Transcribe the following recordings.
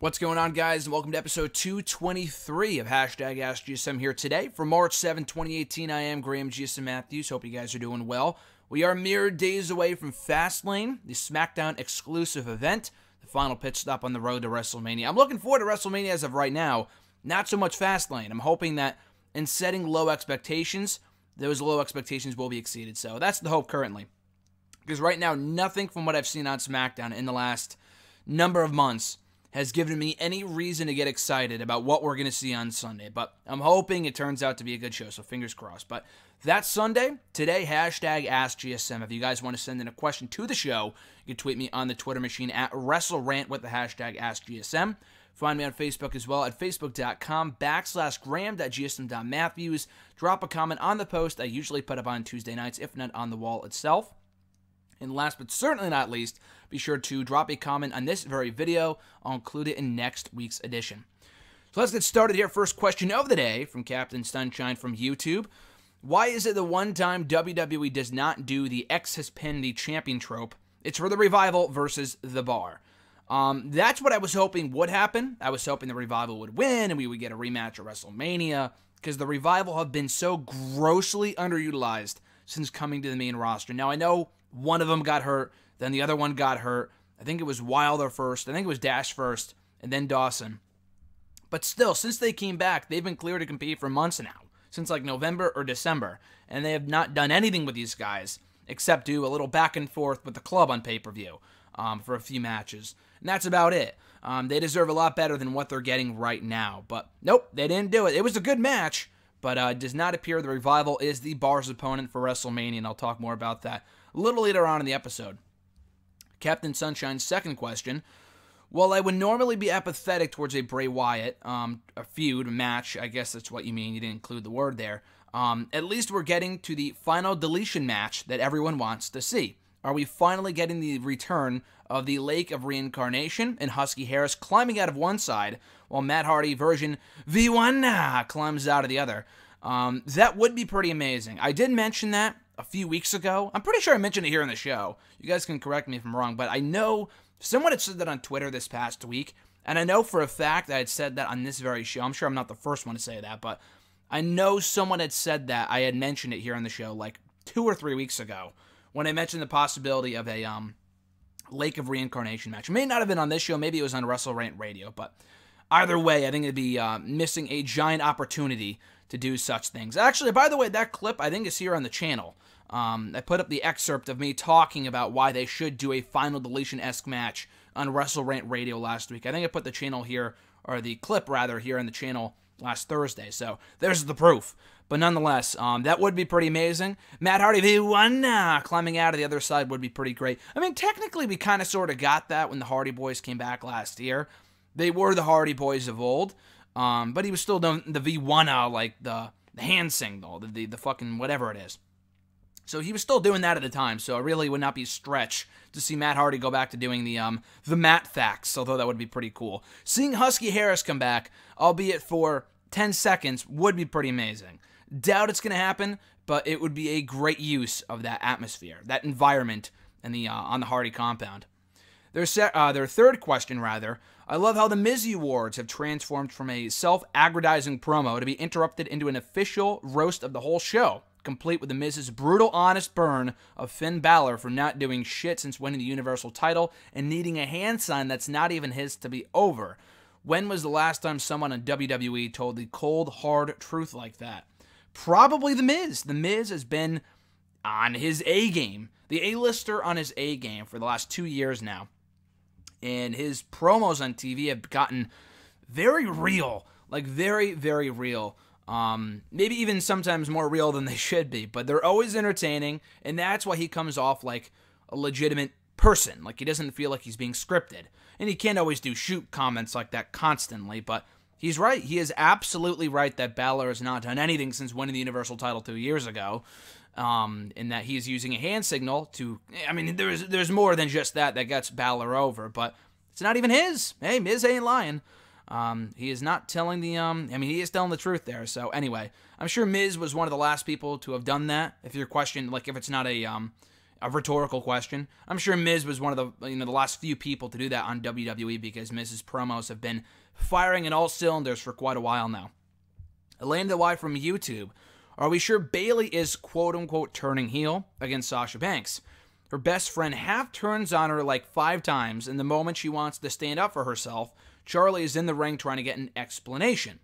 What's going on, guys, and welcome to episode 223 of Hashtag AskGSM here today. For March 7, 2018, I am Graham GSM Matthews. Hope you guys are doing well. We are mere days away from Fastlane, the SmackDown exclusive event, the final pit stop on the road to WrestleMania. I'm looking forward to WrestleMania as of right now, not so much Fastlane. I'm hoping that in setting low expectations, those low expectations will be exceeded. So that's the hope currently. Because right now, nothing from what I've seen on SmackDown in the last number of months has given me any reason to get excited about what we're going to see on Sunday. But I'm hoping it turns out to be a good show, so fingers crossed. But that's Sunday. Today, hashtag AskGSM. If you guys want to send in a question to the show, you can tweet me on the Twitter machine at WrestleRant with the hashtag AskGSM. Find me on Facebook as well at facebook.com/gram.gsm.matthews. Drop a comment on the post I usually put up on Tuesday nights, if not on the wall itself. And last but certainly not least, be sure to drop a comment on this very video. I'll include it in next week's edition. So let's get started here. First question of the day from Captain Sunshine from YouTube. Why is it the one time WWE does not do the X has pinned the champion trope? It's for the Revival versus the Bar. That's what I was hoping would happen. I was hoping the Revival would win and we would get a rematch at WrestleMania, because the Revival have been so grossly underutilized since coming to the main roster. Now, I know one of them got hurt, then the other one got hurt. I think it was Wilder first, I think it was Dash first, and then Dawson. But still, since they came back, they've been clear to compete for months now, since like November or December, and they have not done anything with these guys except do a little back and forth with the club on pay-per-view for a few matches. And that's about it. They deserve a lot better than what they're getting right now. But nope, they didn't do it. It was a good match, but it does not appear the Revival is the Bar's opponent for WrestleMania, and I'll talk more about that a little later on in the episode. Captain Sunshine's second question. While I would normally be apathetic towards a Bray Wyatt, a feud, a match, I guess that's what you mean, you didn't include the word there, at least we're getting to the final deletion match that everyone wants to see. Are we finally getting the return of the Lake of Reincarnation and Husky Harris climbing out of one side, while Matt Hardy version V1 climbs out of the other? That would be pretty amazing. I did mention that a few weeks ago. I'm pretty sure I mentioned it here on the show. You guys can correct me if I'm wrong, but I know someone had said that on Twitter this past week, and I know for a fact I had said that on this very show. I'm sure I'm not the first one to say that, but I know someone had said that. I had mentioned it here on the show like 2 or 3 weeks ago when I mentioned the possibility of a Lake of Reincarnation match. It may not have been on this show. Maybe it was on WrestleRant Radio, but either way, I think it'd be missing a giant opportunity to do such things. Actually, by the way, that clip I think is here on the channel. I put up the excerpt of me talking about why they should do a Final Deletion-esque match on WrestleRant Radio last week. I think I put the channel here, or the clip rather, here on the channel last Thursday. So there's the proof. But nonetheless, that would be pretty amazing. Matt Hardy V1 climbing out of the other side would be pretty great. I mean, technically, we kind of sort of got that when the Hardy Boys came back last year. They were the Hardy Boys of old. But he was still doing the V1, like the hand signal, the fucking whatever it is. So he was still doing that at the time, so it really would not be a stretch to see Matt Hardy go back to doing the Matt Facts, although that would be pretty cool. Seeing Husky Harris come back, albeit for 10 seconds, would be pretty amazing. Doubt it's going to happen, but it would be a great use of that atmosphere, that environment on the Hardy compound. Their third question, rather. I love how the Miz Awards have transformed from a self-aggrandizing promo to be interrupted into an official roast of the whole show, complete with the Miz's brutal, honest burn of Finn Balor for not doing shit since winning the Universal title and needing a hand sign that's not even his to be over. When was the last time someone on WWE told the cold, hard truth like that? Probably the Miz. The Miz has been on his A-game, the A-lister on his A-game for the last 2 years now. And his promos on TV have gotten very real, like very, very real. Maybe even sometimes more real than they should be, but they're always entertaining, and that's why he comes off like a legitimate person. Like, he doesn't feel like he's being scripted. And he can't always do shoot comments like that constantly, but he's right. He is absolutely right that Balor has not done anything since winning the Universal title 2 years ago. In that he's using a hand signal to, I mean, there's more than just that gets Balor over, but it's not even his. Hey, Miz ain't lying. He is not telling the, he is telling the truth there. So anyway, I'm sure Miz was one of the last people to have done that. If your question, like if it's not a A rhetorical question. I'm sure Miz was one of the the last few people to do that on WWE because Miz's promos have been firing in all cylinders for quite a while now. Elaine DeWy from YouTube. Are we sure Bayley is quote-unquote turning heel against Sasha Banks? Her best friend half turns on her like 5 times, and the moment she wants to stand up for herself, Charlie is in the ring trying to get an explanation.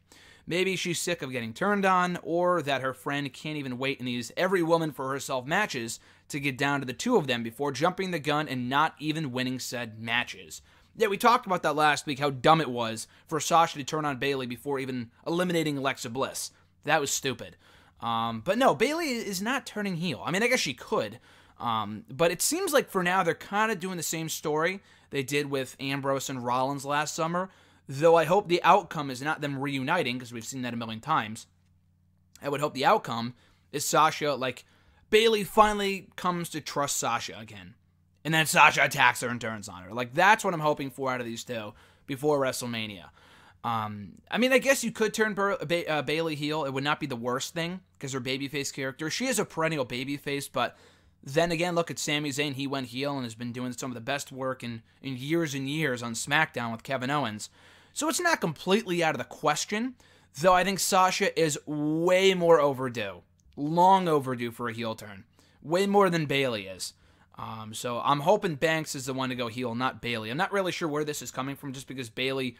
Maybe she's sick of getting turned on, or that her friend can't even wait in these every woman for herself matches to get down to the 2 of them before jumping the gun and not even winning said matches. Yeah, we talked about that last week, how dumb it was for Sasha to turn on Bayley before even eliminating Alexa Bliss. That was stupid. But no, Bayley is not turning heel. I mean, I guess she could. But it seems like for now they're kind of doing the same story they did with Ambrose and Rollins last summer, though I hope the outcome is not them reuniting, because we've seen that a million times. I would hope the outcome is Sasha, Bayley finally comes to trust Sasha again. And then Sasha attacks her and turns on her. That's what I'm hoping for out of these two before WrestleMania. I mean, I guess you could turn Bayley heel. It would not be the worst thing, because her babyface character, she is a perennial babyface, but then again, look at Sami Zayn. He went heel and has been doing some of the best work in years and years on SmackDown with Kevin Owens. So it's not completely out of the question, though I think Sasha is way more overdue. Long overdue for a heel turn. Way more than Bayley is. So I'm hoping Banks is the one to go heel, not Bayley. I'm not really sure where this is coming from, just because Bayley,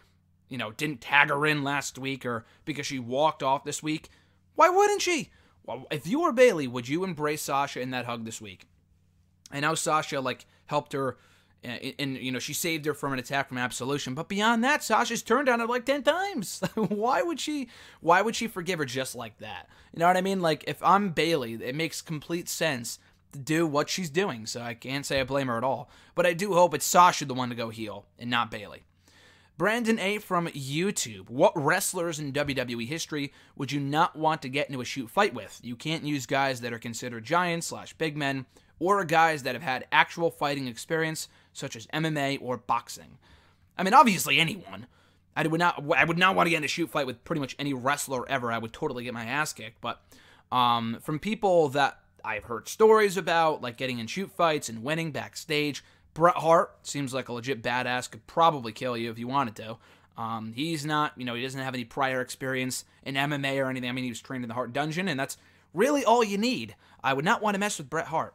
didn't tag her in last week, or because she walked off this week. Why wouldn't she? Well, if you were Bayley, would you embrace Sasha in that hug this week? I know Sasha, helped her, and she saved her from an attack from Absolution, but beyond that, Sasha's turned on her 10 times. Why would she forgive her just like that? You know what I mean? If I'm Bayley, it makes complete sense to do what she's doing, so I can't say I blame her at all. But I do hope it's Sasha the one to go heel, and not Bayley. Brandon A. from YouTube. What wrestlers in WWE history would you not want to get into a shoot fight with? You can't use guys that are considered giants/big men, or guys that have had actual fighting experience, such as MMA or boxing. I mean, obviously anyone. I would not want to get in a shoot fight with pretty much any wrestler ever. I would totally get my ass kicked. But from people that I've heard stories about, getting in shoot fights and winning backstage, Bret Hart seems like a legit badass, could probably kill you if you wanted to. He's not, he doesn't have any prior experience in MMA or anything. I mean, he was trained in the Hart Dungeon, and that's really all you need. I would not want to mess with Bret Hart.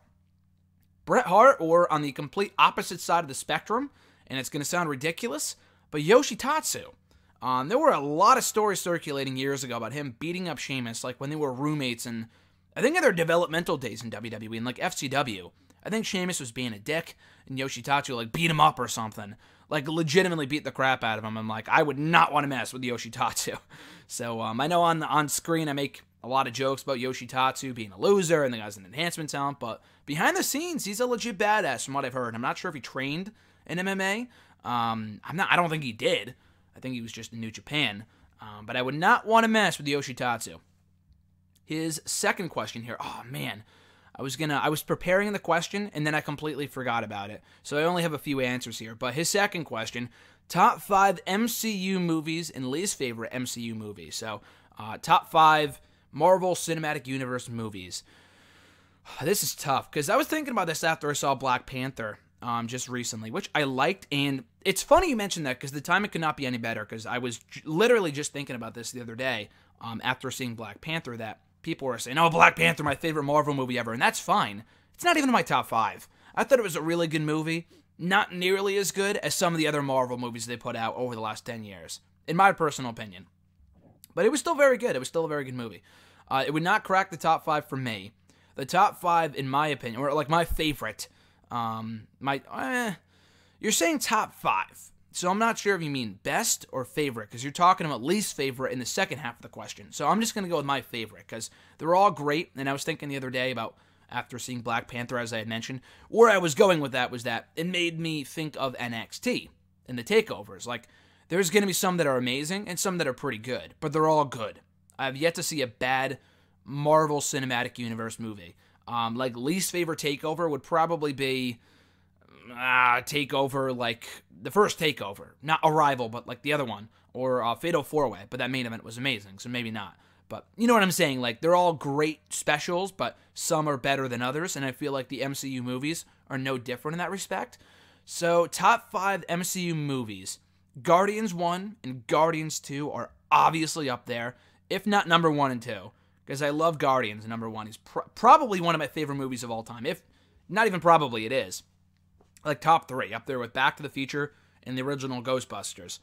Bret Hart, or on the complete opposite side of the spectrum, and it's going to sound ridiculous, but Yoshitatsu. There were a lot of stories circulating years ago about him beating up Sheamus, when they were roommates, and I think in their developmental days in WWE and FCW. I think Sheamus was being a dick, and Yoshitatsu, beat him up or something. Legitimately beat the crap out of him. I'm I would not want to mess with Yoshitatsu. So, I know on screen I make a lot of jokes about Yoshitatsu being a loser, and the guy's an enhancement talent, but behind the scenes, he's a legit badass from what I've heard. I'm not sure if he trained in MMA. I don't think he did. I think he was just in New Japan. But I would not want to mess with Yoshitatsu. His second question here. Oh, man. I was preparing the question, and then I completely forgot about it. So I only have a few answers here. But his second question, top 5 MCU movies and least favorite MCU movies. So, top 5 Marvel Cinematic Universe movies. This is tough, because I was thinking about this after I saw Black Panther just recently, which I liked. And it's funny you mentioned that, because the timing could not be any better, because I was literally just thinking about this the other day after seeing Black Panther, that people were saying, oh, Black Panther, my favorite Marvel movie ever, and that's fine. It's not even in my top 5. I thought it was a really good movie, not nearly as good as some of the other Marvel movies they put out over the last 10 years, in my personal opinion. But it was still very good. It was still a very good movie. It would not crack the top 5 for me. The top 5, in my opinion, or my favorite, you're saying top 5. So I'm not sure if you mean best or favorite, because you're talking about least favorite in the second half of the question. So I'm just going to go with my favorite, because they're all great. And I was thinking the other day about, after seeing Black Panther, as I had mentioned, where I was going with that was that it made me think of NXT and the takeovers. There's going to be some that are amazing and some that are pretty good, but they're all good. I've yet to see a bad Marvel Cinematic Universe movie. Least favorite takeover would probably be takeover, the first takeover, not Arrival, but the other one, or Fatal 4-Way, but that main event was amazing, so maybe not. But you know what I'm saying? Like, they're all great specials, but some are better than others, and I feel like the MCU movies are no different in that respect. So, top 5 MCU movies. Guardians 1 and Guardians 2 are obviously up there, if not number 1 and 2, because I love Guardians number 1. He's probably one of my favorite movies of all time. If not even probably, it is. Like, top 3, up there with Back to the Future and the original Ghostbusters.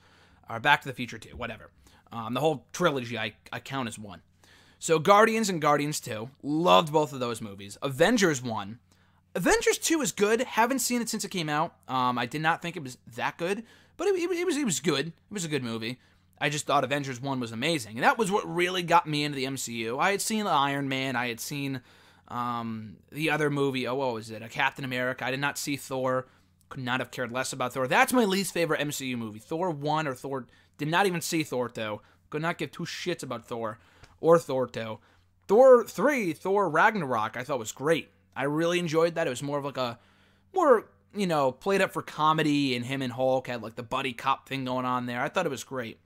Or Back to the Future 2, whatever. The whole trilogy I count as 1. So Guardians and Guardians 2, loved both of those movies. Avengers 1. Avengers 2 is good. Haven't seen it since it came out. I did not think it was that good, but it was good. It was a good movie. I just thought Avengers 1 was amazing. And that was what really got me into the MCU. I had seen Iron Man. I had seen the other movie. Oh, what was it? Captain America. I did not see Thor. Could not have cared less about Thor. That's my least favorite MCU movie. Thor 1 or Thor... Did not even see Thor 2. Could not give two shits about Thor or Thor 2. Thor 3, Thor Ragnarok, I thought was great. I really enjoyed that. It was more of like a... played up for comedy, and him and Hulk had like the buddy cop thing going on there. I thought it was great.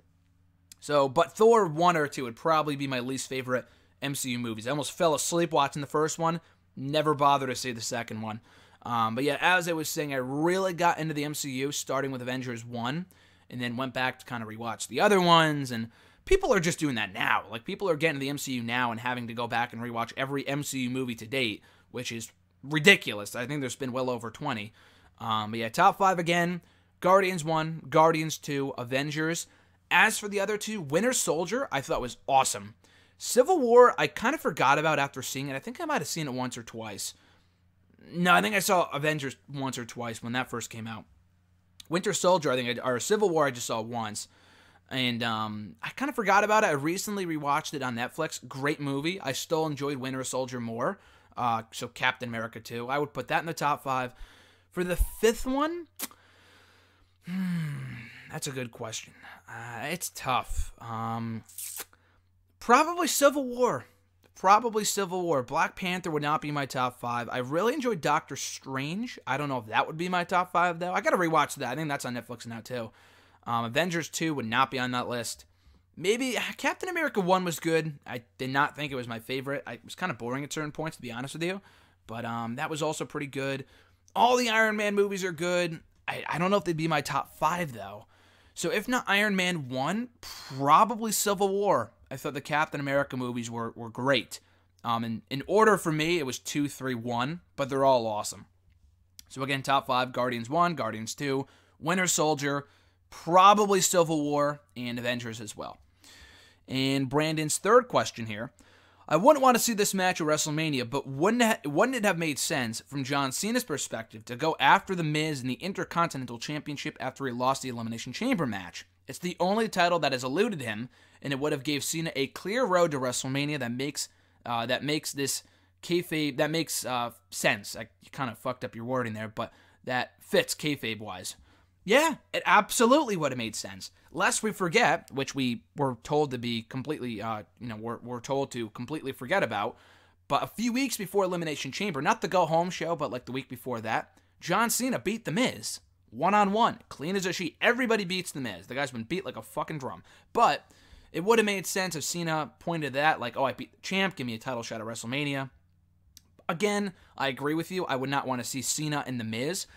So, but Thor 1 or 2 would probably be my least favorite MCU movies. I almost fell asleep watching the first one. Never bothered to see the second one. But yeah, as I was saying, I really got into the MCU, starting with Avengers 1, and then went back to kind of rewatch the other ones, and people are just doing that now. Like, people are getting to the MCU now and having to go back and rewatch every MCU movie to date, which is ridiculous. I think there's been well over 20. But yeah, top 5 again, Guardians 1, Guardians 2, Avengers. As for the other 2, Winter Soldier, I thought was awesome. Civil War, I kind of forgot about after seeing it. I think I might have seen it once or twice. No, I think I saw Avengers once or twice when that first came out. Winter Soldier, or Civil War, I just saw once. And I kind of forgot about it. I recently rewatched it on Netflix. Great movie. I still enjoyed Winter Soldier more. So Captain America 2. I would put that in the top 5. For the 5th one, that's a good question. It's tough. Probably Civil War. Black Panther would not be my top 5. I really enjoyed Doctor Strange. I don't know if that would be my top 5, though. I gotta rewatch that. I think that's on Netflix now, too. Avengers 2 would not be on that list. Maybe Captain America 1 was good. I did not think it was my favorite. It was kind of boring at certain points, to be honest with you. But that was also pretty good. All the Iron Man movies are good. I don't know if they'd be my top 5, though. So if not Iron Man 1, probably Civil War. I thought the Captain America movies were great. In order for me, it was 2, 3, 1, but they're all awesome. So again, top 5, Guardians 1, Guardians 2, Winter Soldier, probably Civil War, and Avengers as well. And Brandon's third question here. I wouldn't want to see this match at WrestleMania, but wouldn't it have made sense from John Cena's perspective to go after The Miz in the Intercontinental Championship after he lost the Elimination Chamber match? It's the only title that has eluded him, and it would have gave Cena a clear road to WrestleMania that makes this kayfabe, that makes sense. You kind of fucked up your wording there, but that fits kayfabe-wise. Yeah, it absolutely would have made sense. Lest we forget, which we were told to be completely, we're told to completely forget about, but a few weeks before Elimination Chamber, not the go-home show, but like the week before that, John Cena beat The Miz. One-on-one, clean as a sheet. Everybody beats The Miz. The guy's been beat like a fucking drum. But it would have made sense if Cena pointed to that, like, oh, I beat the champ, give me a title shot at WrestleMania. Again, I agree with you. I would not want to see Cena and The Miz.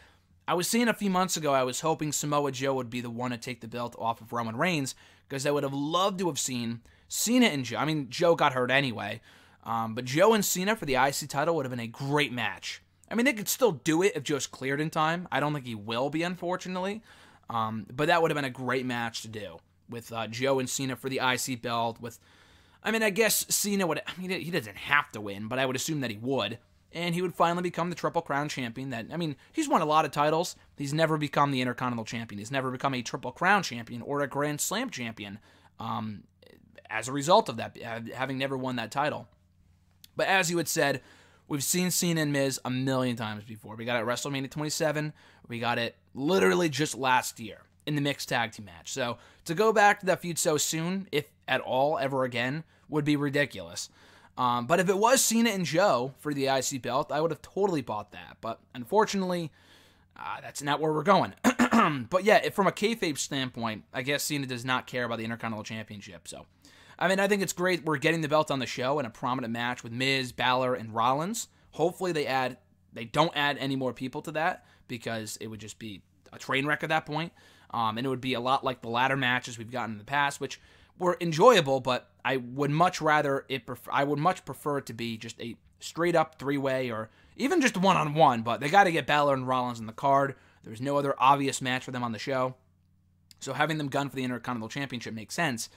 I was saying a few months ago, I was hoping Samoa Joe would be the one to take the belt off of Roman Reigns, because I would have loved to have seen Cena and Joe. I mean, Joe got hurt anyway, but Joe and Cena for the IC title would have been a great match. I mean, they could still do it if Joe's cleared in time. I don't think he will be, unfortunately, but that would have been a great match to do, with Joe and Cena for the IC belt. I guess Cena would, he doesn't have to win, but I would assume that he would. And he would finally become the Triple Crown champion. He's won a lot of titles. He's never become the Intercontinental champion. He's never become a Triple Crown champion or a Grand Slam champion as a result of that, having never won that title. But as you had said, we've seen Cena and Miz a million times before. We got it at WrestleMania 27. We got it literally just last year in the mixed tag team match. So to go back to that feud so soon, if at all, ever again, would be ridiculous. But if it was Cena and Joe for the IC belt, I would have totally bought that. But unfortunately, that's not where we're going. But yeah, from a kayfabe standpoint, I guess Cena does not care about the Intercontinental Championship. So I mean, I think it's great we're getting the belt on the show in a prominent match with Miz, Balor, and Rollins. Hopefully they don't add any more people to that, because it would just be a train wreck at that point. And it would be a lot like the ladder matches we've gotten in the past, which were enjoyable, but I would much prefer it to be just a straight up 3-way or even just 1-on-1, but they got to get Balor and Rollins in the card. There's no other obvious match for them on the show. So having them gun for the Intercontinental Championship makes sense.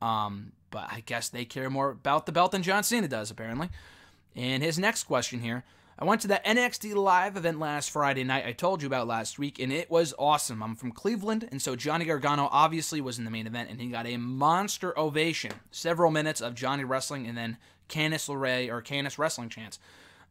But I guess they care more about the belt than John Cena does, apparently. And his next question here. I went to that NXT Live event last Friday night I told you about last week, and it was awesome. I'm from Cleveland, and so Johnny Gargano obviously was in the main event, and he got a monster ovation. Several minutes of Johnny wrestling, and then Candice wrestling chants.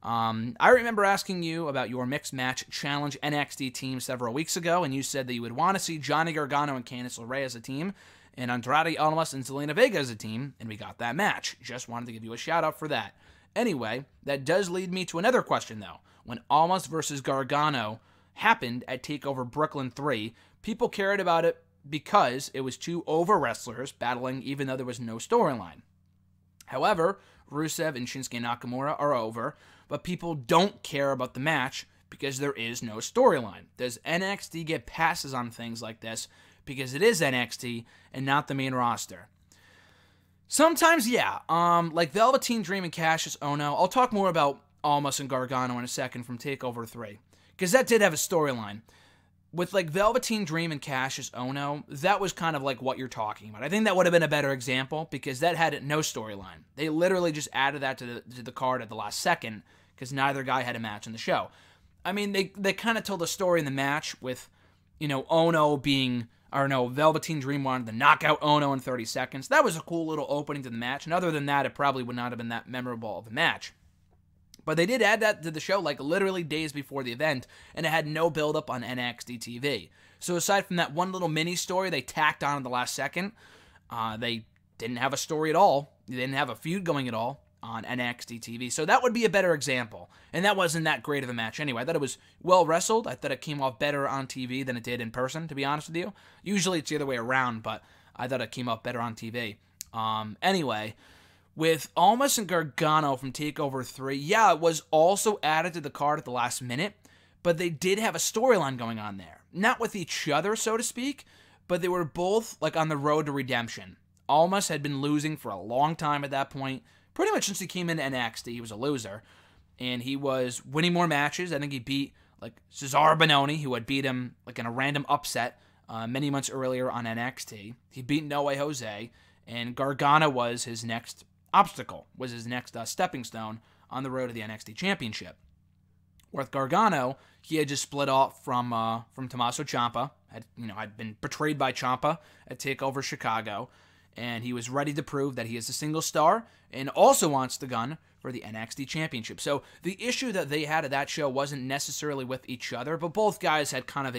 I remember asking you about your Mixed Match Challenge NXT team several weeks ago, and you said that you would want to see Johnny Gargano and Candice LeRae as a team, and Andrade Almas and Zelina Vega as a team, and we got that match. Just wanted to give you a shout out for that. Anyway, that does lead me to another question, though. When Almas versus Gargano happened at TakeOver Brooklyn 3, people cared about it because it was two over wrestlers battling even though there was no storyline. However, Rusev and Shinsuke Nakamura are over, but people don't care about the match because there is no storyline. Does NXT get passes on things like this because it is NXT and not the main roster? Sometimes, yeah. Like Velveteen Dream and Kash Ono. I'll talk more about Almas and Gargano in a second from TakeOver 3, because that did have a storyline. With like Velveteen Dream and Kash Ono, that was kind of like what you're talking about. I think that would have been a better example, because that had no storyline. They literally just added that to the card at the last second, because neither guy had a match in the show. I mean, they kind of told a story in the match with, Ono being... Or no, Velveteen Dream wanted to knock out Ono in 30 seconds. That was a cool little opening to the match, and other than that, it probably would not have been that memorable of a match. But they did add that to the show like literally days before the event, and it had no build-up on NXT TV. So aside from that one little mini-story they tacked on at the last second, they didn't have a story at all. They didn't have a feud going at all on NXT TV. So that would be a better example. And that wasn't that great of a match anyway. I thought it was well wrestled. I thought it came off better on TV than it did in person, to be honest with you. Usually it's the other way around, but I thought it came off better on TV. Anyway, with Almas and Gargano from TakeOver 3, yeah, it was also added to the card at the last minute, but they did have a storyline going on there. Not with each other, so to speak, but they were both like on the road to redemption. Almas had been losing for a long time at that point. Pretty much since he came into NXT, he was a loser. And he was winning more matches. I think he beat like Cesaro Bononi, who had beat him like in a random upset many months earlier on NXT. He beat No Way Jose. And Gargano was his next obstacle, was his next stepping stone on the road to the NXT Championship. With Gargano, he had just split off from Tommaso Ciampa. Had been betrayed by Ciampa at TakeOver Chicago. And he was ready to prove that he is a single star and also wants the gun for the NXT Championship. So the issue that they had at that show wasn't necessarily with each other, but both guys had kind of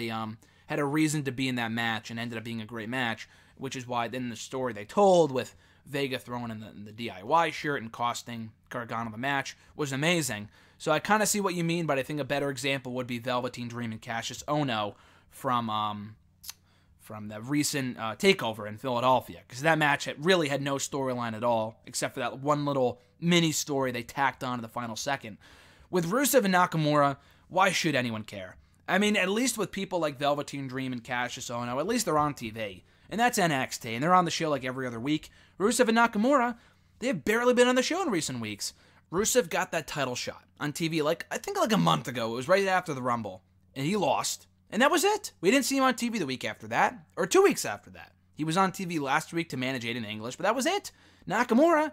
had a reason to be in that match and ended up being a great match, which is why then the story they told with Vega throwing in the DIY shirt and costing Gargano the match was amazing. So I kind of see what you mean, but I think a better example would be Velveteen Dream and Kash Ono from the recent TakeOver in Philadelphia, because that match really had no storyline at all, except for that one little mini-story they tacked on to the final second. With Rusev and Nakamura, why should anyone care? I mean, at least with people like Velveteen Dream and Kash Ono, at least they're on TV, and that's NXT, and they're on the show like every other week. Rusev and Nakamura, they have barely been on the show in recent weeks. Rusev got that title shot on TV I think a month ago. It was right after the Rumble, and he lost. And that was it. We didn't see him on TV the week after that, or 2 weeks after that. He was on TV last week to manage Aiden English, but that was it. Nakamura,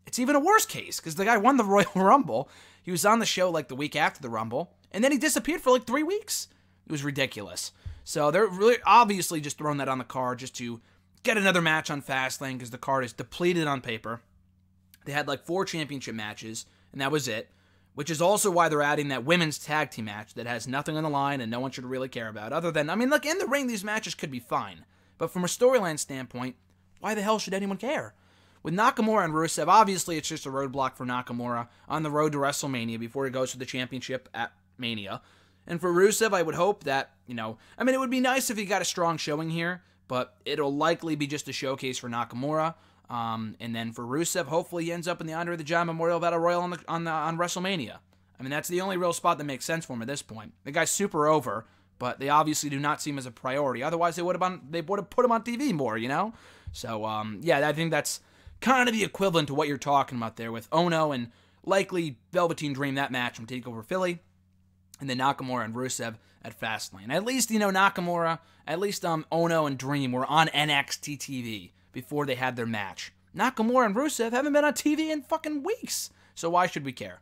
it's even a worse case, because the guy won the Royal Rumble. He was on the show like the week after the Rumble, and then he disappeared for like 3 weeks. It was ridiculous. So they're really obviously just throwing that on the card just to get another match on Fastlane, because the card is depleted on paper. They had like 4 championship matches, and that was it. Which is also why they're adding that women's tag team match that has nothing on the line and no one should really care about. Other than, in the ring, these matches could be fine. But from a storyline standpoint, why the hell should anyone care? With Nakamura and Rusev, obviously it's just a roadblock for Nakamura on the road to WrestleMania before he goes for the championship at Mania. And for Rusev, I would hope that, it would be nice if he got a strong showing here, but it'll likely be just a showcase for Nakamura. And then for Rusev, hopefully he ends up in the Andre the Giant Memorial Battle Royal on WrestleMania. I mean, that's the only real spot that makes sense for him at this point. The guy's super over, but they obviously do not see him as a priority. Otherwise, they would have put him on TV more, you know? So, yeah, I think that's kind of the equivalent to what you're talking about there with Ono and likely Velveteen Dream, that match from TakeOver Philly, and then Nakamura and Rusev at Fastlane. At least, Nakamura, at least Ono and Dream were on NXT TV before they had their match. Nakamura and Rusev haven't been on TV in fucking weeks, so why should we care?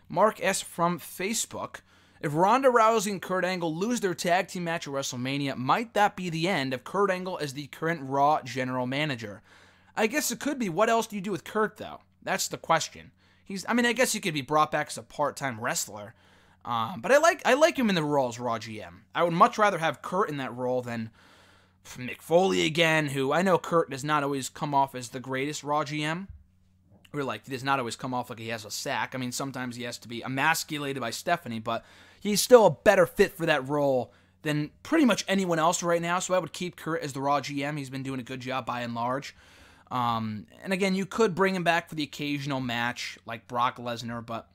Mark S. from Facebook, if Ronda Rousey and Kurt Angle lose their tag team match at WrestleMania, might that be the end of Kurt Angle as the current Raw general manager? I guess it could be. What else do you do with Kurt, though? That's the question. I guess he could be brought back as a part-time wrestler, but I like him in the role as Raw GM. I would much rather have Kurt in that role than Mick Foley again, who I know Kurt does not always come off as the greatest Raw GM. Or he does not always come off like he has a sack. I mean, sometimes he has to be emasculated by Stephanie, but he's still a better fit for that role than pretty much anyone else right now, so I would keep Kurt as the Raw GM. He's been doing a good job by and large. And again, you could bring him back for the occasional match, like Brock Lesnar, but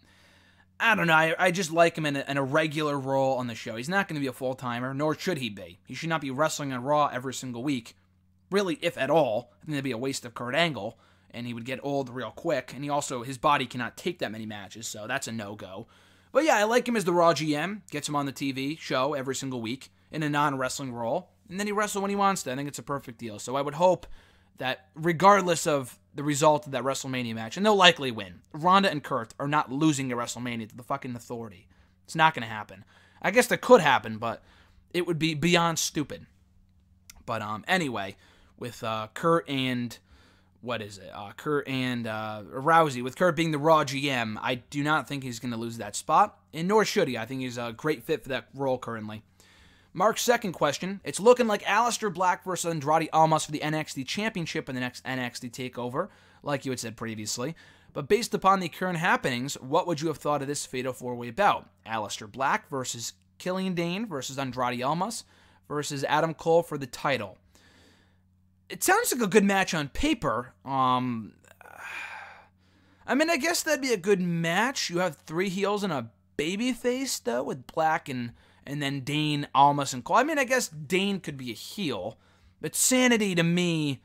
I don't know. I just like him in a regular role on the show. He's not going to be a full-timer, nor should he be. He should not be wrestling on Raw every single week, really, if at all. I think that'd be a waste of Kurt Angle, and he would get old real quick, and his body cannot take that many matches, so that's a no-go. But yeah, I like him as the Raw GM, gets him on the TV show every single week in a non-wrestling role, and then he wrestles when he wants to. I think it's a perfect deal. So I would hope that regardless of the result of that WrestleMania match, and they'll likely win, Ronda and Kurt are not losing at WrestleMania to the fucking Authority. It's not going to happen. I guess that could happen, but it would be beyond stupid. But anyway, with Kurt and... Kurt and Rousey. With Kurt being the Raw GM, I do not think he's going to lose that spot, and nor should he. I think he's a great fit for that role currently. Mark's second question, it's looking like Aleister Black versus Andrade Almas for the NXT Championship in the next NXT TakeOver, like you had said previously. But based upon the current happenings, what would you have thought of this Fatal 4-Way bout? Aleister Black versus Killian Dane versus Andrade Almas versus Adam Cole for the title. It sounds like a good match on paper. I guess that'd be a good match. You have 3 heels and a babyface, though, with Black and then Dane, Almas, and Cole. I guess Dane could be a heel, but Sanity, to me,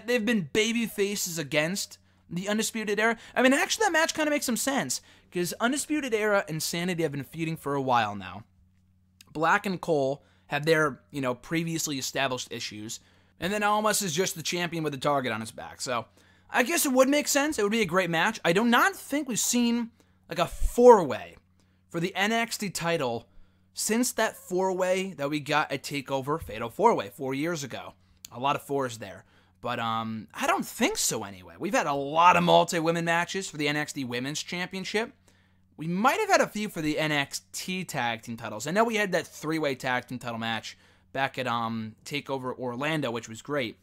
they've been baby faces against the Undisputed Era. Actually, that match kind of makes some sense, because Undisputed Era and Sanity have been feuding for a while now. Black and Cole have their, previously established issues, and then Almas is just the champion with a target on his back. So I guess it would make sense. It would be a great match. I do not think we've seen like a 4-way for the NXT title since that 4-way that we got at TakeOver Fatal 4-Way 4 years ago. A lot of 4s there. But I don't think so anyway. We've had a lot of multi-women matches for the NXT Women's Championship. We might have had a few for the NXT Tag Team titles. I know we had that 3-way Tag Team title match back at TakeOver Orlando, which was great,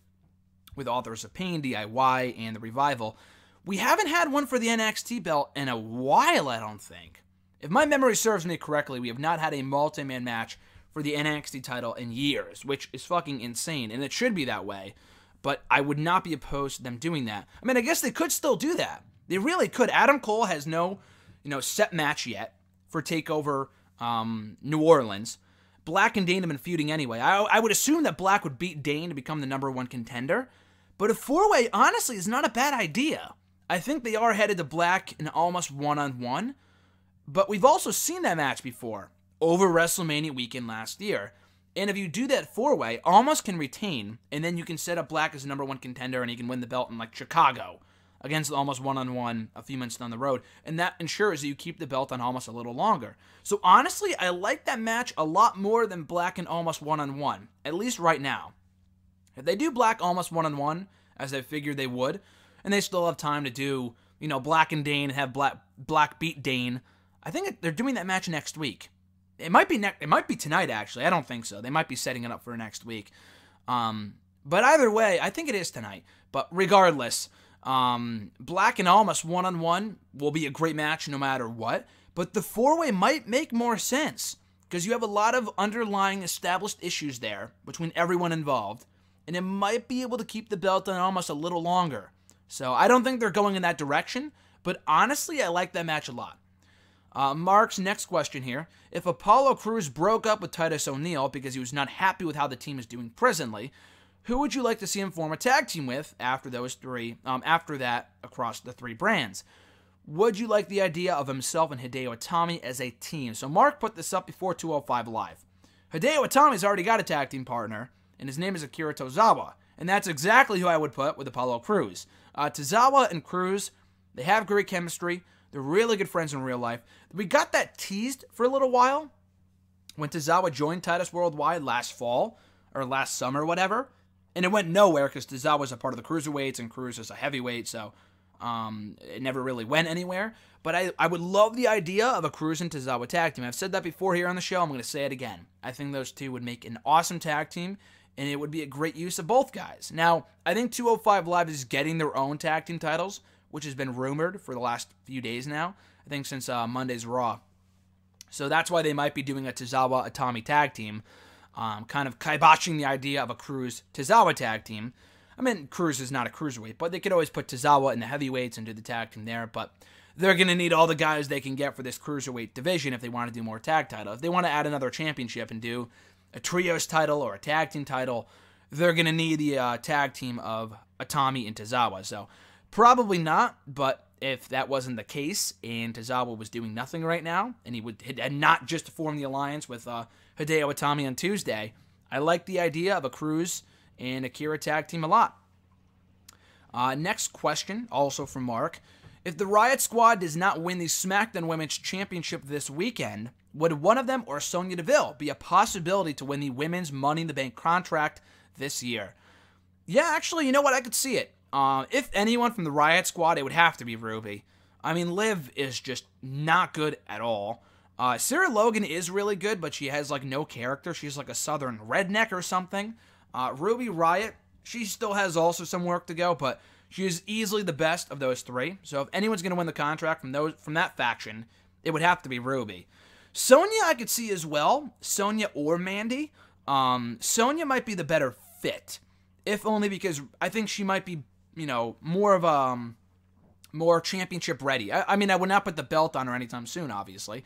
with Authors of Pain, DIY, and The Revival. We haven't had one for the NXT belt in a while, I don't think. If my memory serves me correctly, we have not had a multi-man match for the NXT title in years, which is fucking insane, and it should be that way, but I would not be opposed to them doing that. I guess they could still do that. They really could. Adam Cole has no, set match yet for TakeOver New Orleans. Black and Dane have been feuding anyway. I would assume that Black would beat Dane to become the #1 contender, but a 4-way, honestly, is not a bad idea. I think they are headed to Black and Almas one-on-one, but we've also seen that match before, over WrestleMania weekend last year. And if you do that 4-way, Almas can retain, and then you can set up Black as the #1 contender, and he can win the belt in, Chicago, against Almas one-on-one a few months down the road. And that ensures that you keep the belt on Almas a little longer. So honestly, I like that match a lot more than Black and Almas one-on-one, at least right now. If they do Black Almas one-on-one, as I figured they would, and they still have time to do, Black and Dane and have Black beat Dane, I think they're doing that match next week. It might be tonight, actually. I don't think so. They might be setting it up for next week. But either way, I think it is tonight. But regardless, Black and Almas one-on-one will be a great match no matter what. But the 4-way might make more sense, because you have a lot of underlying established issues there between everyone involved, and it might be able to keep the belt on almost a little longer. So I don't think they're going in that direction, but honestly, I like that match a lot. Mark's next question here. If Apollo Crews broke up with Titus ONeil because he was not happy with how the team is doing presently, who would you like to see him form a tag team with after those three, after that across the three brands? Would you like the idea of himself and Hideo Itami as a team? So Mark put this up before 205 Live. Hideo Itami's already got a tag team partner, and his name is Akira Tozawa, and that's exactly who I would put with Apollo Crews. Tozawa and Crews, they have great chemistry. They're really good friends in real life. We got that teased for a little while when Tozawa joined Titus Worldwide last fall, or last summer, whatever, and it went nowhere because Tozawa was a part of the Cruiserweights, and Crews is a heavyweight, so it never really went anywhere. But I would love the idea of a Crews and Tozawa tag team. I've said that before here on the show. I'm going to say it again. I think those two would make an awesome tag team, and it would be a great use of both guys. Now, I think 205 Live is getting their own tag team titles, which has been rumored for the last few days now. I think since Monday's Raw. So that's why they might be doing a Tozawa Itami tag team, kind of kiboshing the idea of a Crews Tozawa tag team. I mean, Crews is not a cruiserweight, but they could always put Tozawa in the heavyweights and do the tag team there. But they're going to need all the guys they can get for this cruiserweight division if they want to do more tag titles. If they want to add another championship and do a trios title or a tag team title, they're going to need the tag team of Itami and Tozawa. So probably not, but if that wasn't the case and Tozawa was doing nothing right now and he had not just formed the alliance with Hideo Itami on Tuesday, I like the idea of a Crews and Akira tag team a lot. Next question, also from Mark. If the Riot Squad does not win the SmackDown Women's Championship this weekend, would one of them or Sonya Deville be a possibility to win the Women's Money in the Bank contract this year? Yeah, actually, you know what? I could see it. If anyone from the Riot Squad, it would have to be Ruby. I mean, Liv is just not good at all. Sarah Logan is really good, but she has, like, no character. She's like a southern redneck or something. Ruby Riott, she still has also some work to go, but she is easily the best of those three. So if anyone's going to win the contract from that faction, it would have to be Ruby. Sonya I could see as well. Sonya or Mandy. Sonya might be the better fit, if only because I think she might be, you know, more championship ready. I mean, I would not put the belt on her anytime soon, obviously,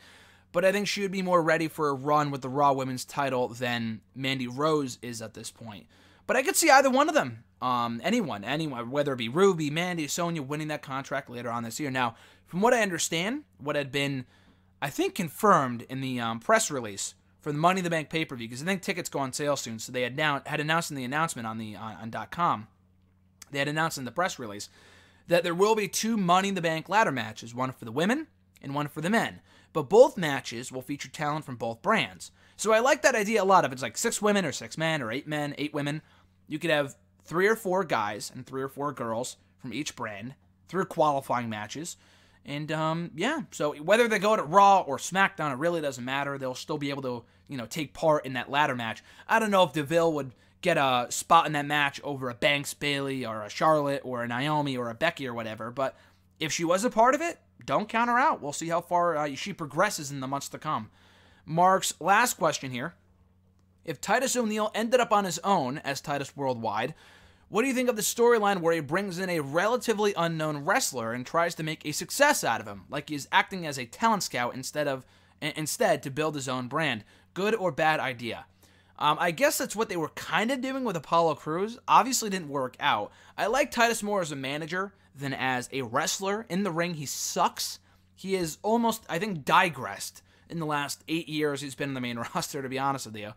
but I think she would be more ready for a run with the Raw Women's title than Mandy Rose is at this point. But I could see either one of them, anyone, whether it be Ruby, Mandy, Sonya, winning that contract later on this year. Now, from what I understand, what had been, I think, confirmed in the press release for the Money in the Bank pay-per-view, because I think tickets go on sale soon, so they had announced in the announcement on .com, they had announced in the press release that there will be 2 Money in the Bank ladder matches, one for the women and one for the men. But both matches will feature talent from both brands. So I like that idea a lot. If it's like 6 women or 6 men or 8 men, 8 women, you could have 3 or 4 guys and 3 or 4 girls from each brand through qualifying matches. And, yeah, so whether they go to Raw or SmackDown, it really doesn't matter. They'll still be able to, you know, take part in that ladder match. I don't know if Deville would get a spot in that match over a Banks, Bayley, or a Charlotte, or a Naomi, or a Becky, or whatever, but if she was a part of it, don't count her out. We'll see how far she progresses in the months to come. Mark's last question here. If Titus ONeil ended up on his own as Titus Worldwide, what do you think of the storyline where he brings in a relatively unknown wrestler and tries to make a success out of him, like he's acting as a talent scout instead to build his own brand? Good or bad idea? I guess that's what they were kind of doing with Apollo Crews. Obviously didn't work out. I like Titus more as a manager than as a wrestler. In the ring, he sucks. He is almost, I think, digressed in the last 8 years he's been in the main roster, to be honest with you.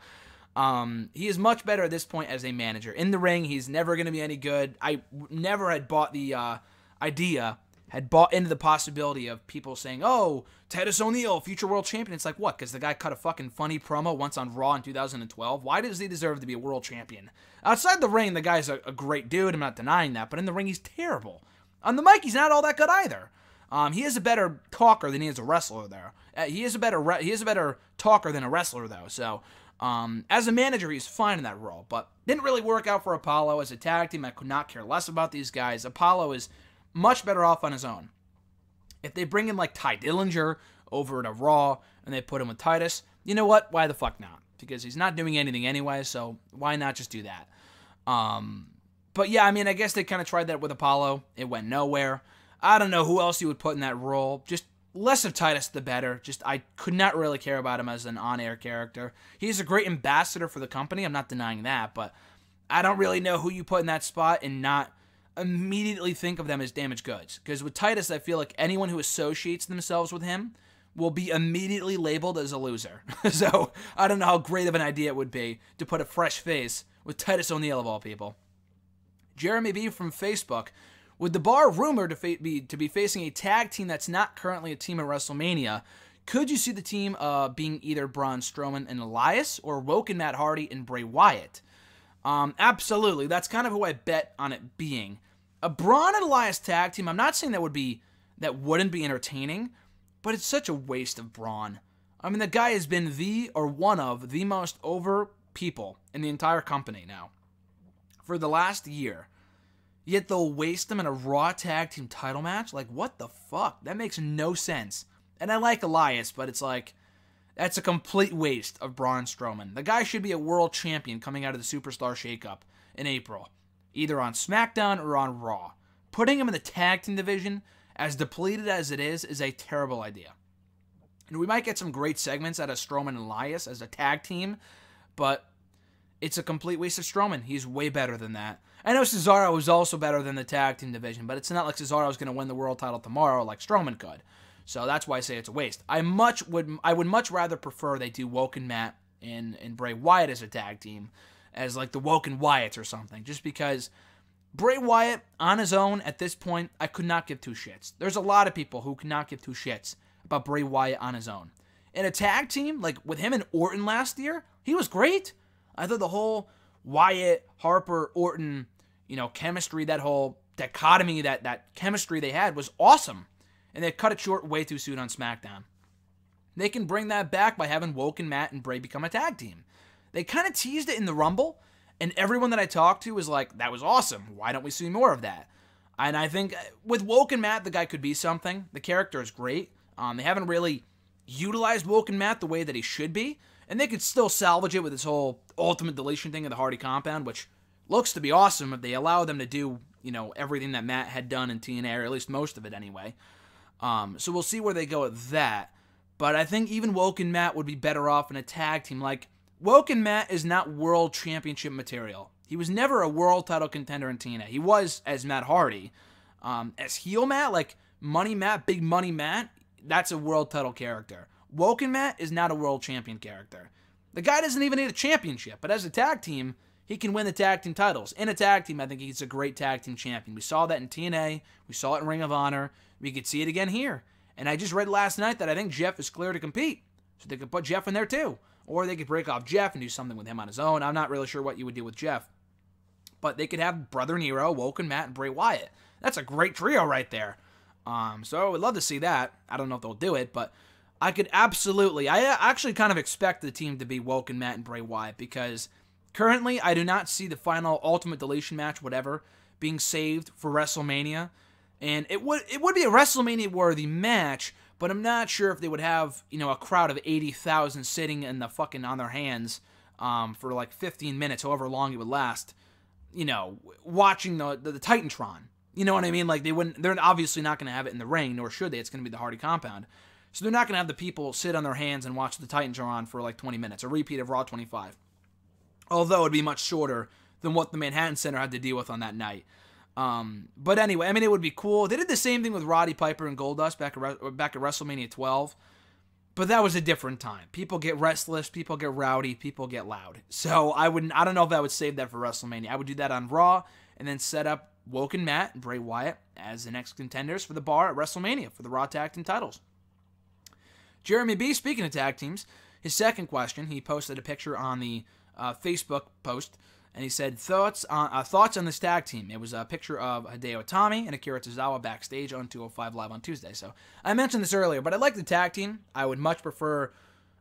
He is much better at this point as a manager. In the ring, he's never going to be any good. I never had bought the had bought into the possibility of people saying, oh, Titus ONeil, future world champion. It's like, what? Because the guy cut a fucking funny promo once on Raw in 2012? Why does he deserve to be a world champion? Outside the ring, the guy's a great dude. I'm not denying that. But in the ring, he's terrible. On the mic, he's not all that good either. He is a better talker than he is a wrestler there. He is a better talker than a wrestler, though. So, as a manager, he's fine in that role. But didn't really work out for Apollo. As a tag team, I could not care less about these guys. Apollo is much better off on his own. If they bring in like Ty Dillinger over to Raw and they put him with Titus, you know what? Why the fuck not? Because he's not doing anything anyway, so why not just do that? But yeah, I mean, I guess they kind of tried that with Apollo. It went nowhere. I don't know who else you would put in that role. Just less of Titus, the better. Just, I could not really care about him as an on-air character. He's a great ambassador for the company. I'm not denying that, but I don't really know who you put in that spot and not immediately think of them as damaged goods. Because with Titus, I feel like anyone who associates themselves with him will be immediately labeled as a loser. So I don't know how great of an idea it would be to put a fresh face with Titus ONeil of all people. Jeremy B. from Facebook, with the Bar rumored to be facing a tag team that's not currently a team at WrestleMania, could you see the team being either Braun Strowman and Elias or Woken Matt Hardy and Bray Wyatt? Absolutely. That's kind of who I bet on it being. A Braun and Elias tag team, I'm not saying that wouldn't be entertaining, but it's such a waste of Braun. I mean, the guy has been one of the most over people in the entire company now for the last year. Yet they'll waste him in a Raw tag team title match? Like, what the fuck? That makes no sense. And I like Elias, but it's like, that's a complete waste of Braun Strowman. The guy should be a world champion coming out of the Superstar Shakeup in April, either on SmackDown or on Raw. Putting him in the tag team division, as depleted as it is a terrible idea. And we might get some great segments out of Strowman and Elias as a tag team, but it's a complete waste of Strowman. He's way better than that. I know Cesaro was also better than the tag team division, but it's not like Cesaro's going to win the world title tomorrow like Strowman could. So that's why I say it's a waste. I would much rather prefer they do Woken Matt and Bray Wyatt as a tag team, as like the Woken Wyatts or something, just because Bray Wyatt on his own at this point, I could not give two shits. There's a lot of people who could not give two shits about Bray Wyatt on his own. In a tag team, like with him and Orton last year, he was great. I thought the whole Wyatt, Harper, Orton, chemistry, that whole dichotomy, that chemistry they had was awesome. And they cut it short way too soon on SmackDown. They can bring that back by having Woken Matt and Bray become a tag team. They kind of teased it in the Rumble, and everyone that I talked to was like, that was awesome. Why don't we see more of that? And I think with Woken Matt, the guy could be something. The character is great. They haven't really utilized Woken Matt the way that he should be, and they could still salvage it with this whole ultimate deletion thing of the Hardy compound, which looks to be awesome if they allow them to do, everything that Matt had done in TNA, or at least most of it anyway. So we'll see where they go with that. But I think even Woken Matt would be better off in a tag team. Like, Woken Matt is not world championship material. He was never a world title contender in TNA. He was as Matt Hardy. As heel Matt, like Money Matt, Big Money Matt, that's a world title character. Woken Matt is not a world champion character. The guy doesn't even need a championship, but as a tag team, he can win the tag team titles. In a tag team, I think he's a great tag team champion. We saw that in TNA. We saw it in Ring of Honor. We could see it again here. And I just read last night that I think Jeff is clear to compete. So they could put Jeff in there too. Or they could break off Jeff and do something with him on his own. I'm not really sure what you would do with Jeff. But they could have Brother Nero, Woken Matt, and Bray Wyatt. That's a great trio right there. So I would love to see that. I don't know if they'll do it, but I could absolutely. I actually kind of expect the team to be Woken Matt and Bray Wyatt, because currently I do not see the final Ultimate Deletion match, whatever, being saved for WrestleMania. And it would be a WrestleMania-worthy match, but I'm not sure if they would have, a crowd of 80,000 sitting in the fucking on their hands for like 15 minutes, however long it would last, watching the Titantron. You know what I mean? Like, they're obviously not going to have it in the ring, nor should they. It's going to be the Hardy compound. So they're not going to have the people sit on their hands and watch the Titantron for like 20 minutes, a repeat of Raw 25. Although it would be much shorter than what the Manhattan Center had to deal with on that night. But anyway, I mean, it would be cool. They did the same thing with Roddy Piper and Goldust back at WrestleMania 12, but that was a different time. People get restless, people get rowdy, people get loud. So I don't know if I would save that for WrestleMania. I would do that on Raw and then set up Woken Matt and Bray Wyatt as the next contenders for the Bar at WrestleMania for the Raw Tag Team titles. Jeremy B, speaking of tag teams, his second question, he posted a picture on the Facebook post, and he said, thoughts on this tag team. It was a picture of Hideo Itami and Akira Tozawa backstage on 205 Live on Tuesday. So I mentioned this earlier, but I like the tag team. I would much prefer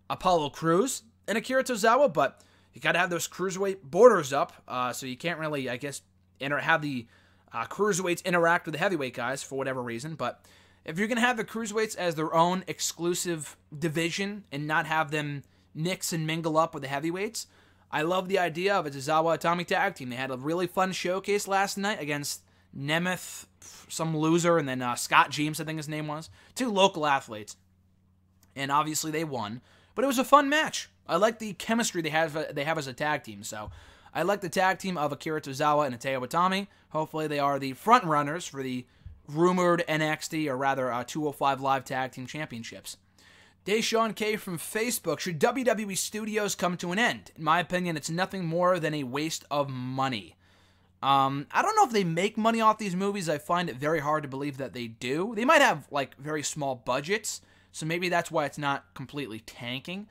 Apollo Crews and Akira Tozawa, but you got to have those cruiserweight borders up, so you can't really, I guess, have the cruiserweights interact with the heavyweight guys for whatever reason. But if you're going to have the cruiserweights as their own exclusive division and not have them mix and mingle up with the heavyweights. I love the idea of a Tozawa Atami tag team. They had a really fun showcase last night against Nemeth, some loser, and then Scott James, I think his name was. 2 local athletes. And obviously they won. But it was a fun match. I like the chemistry they have as a tag team. So I like the tag team of Akira Tozawa and Ateo Atami. Hopefully they are the front runners for the rumored NXT, or rather 205 Live Tag Team Championships. Deshaun K from Facebook, should WWE Studios come to an end? In my opinion, it's nothing more than a waste of money. I don't know if they make money off these movies. I find it very hard to believe that they do. They might have, like, very small budgets, so maybe that's why it's not completely tanking.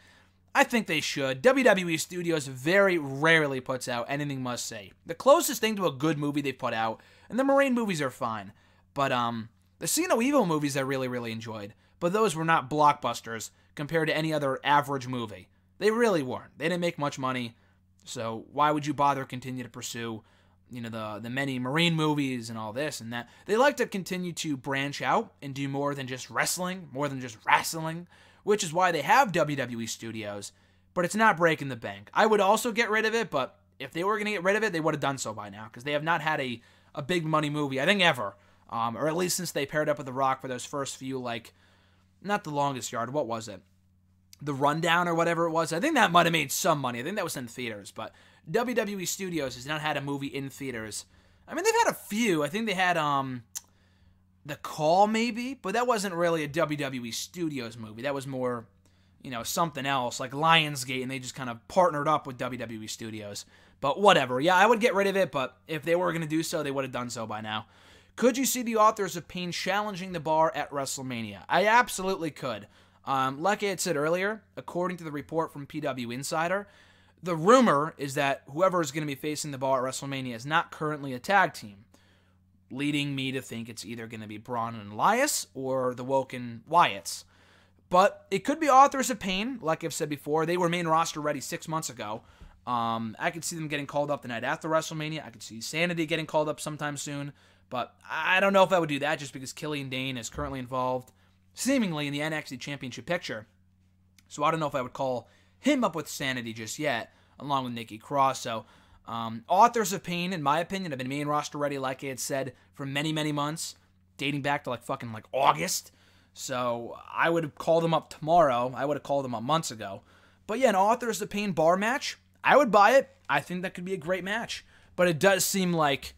I think they should. WWE Studios very rarely puts out anything must-say. The closest thing to a good movie they've put out, and the Marine movies are fine, but the See No Evil movies I really, really enjoyed. But those were not blockbusters compared to any other average movie. They really weren't. They didn't make much money, so why would you bother continue to pursue, the many Marine movies and all this and that? They like to continue to branch out and do more than just wrestling, which is why they have WWE Studios, but it's not breaking the bank. I would also get rid of it, but if they were going to get rid of it, they would have done so by now, because they have not had a big money movie, I think, ever, or at least since they paired up with The Rock for those first few, not The Longest Yard, what was it? The Rundown or whatever it was. I think that might have made some money. I think that was in theaters, but WWE Studios has not had a movie in theaters. I mean, they've had a few. I think they had The Call, maybe, but that wasn't really a WWE Studios movie. That was more, something else, like Lionsgate, and they just kind of partnered up with WWE Studios. But whatever. Yeah, I would get rid of it, but if they were going to do so, they would have done so by now. Could you see the Authors of Pain challenging the Bar at WrestleMania? I absolutely could. Like I had said earlier, according to the report from PW Insider, the rumor is that whoever is going to be facing the Bar at WrestleMania is not currently a tag team, leading me to think it's either going to be Braun and Elias or the Woken Wyatts. But it could be Authors of Pain. Like I've said before, they were main roster ready 6 months ago. I could see them getting called up the night after WrestleMania. I could see Sanity getting called up sometime soon. But I don't know if I would do that, just because Killian Dane is currently involved, seemingly, in the NXT Championship picture. So I don't know if I would call him up with Sanity just yet, along with Nikki Cross. So Authors of Pain, in my opinion, have been main roster ready, like I had said, for many, many months, dating back to fucking August. So I would call them up tomorrow. I would have called them up months ago. But yeah, an Authors of Pain bar match, I would buy it. I think that could be a great match. But it does seem like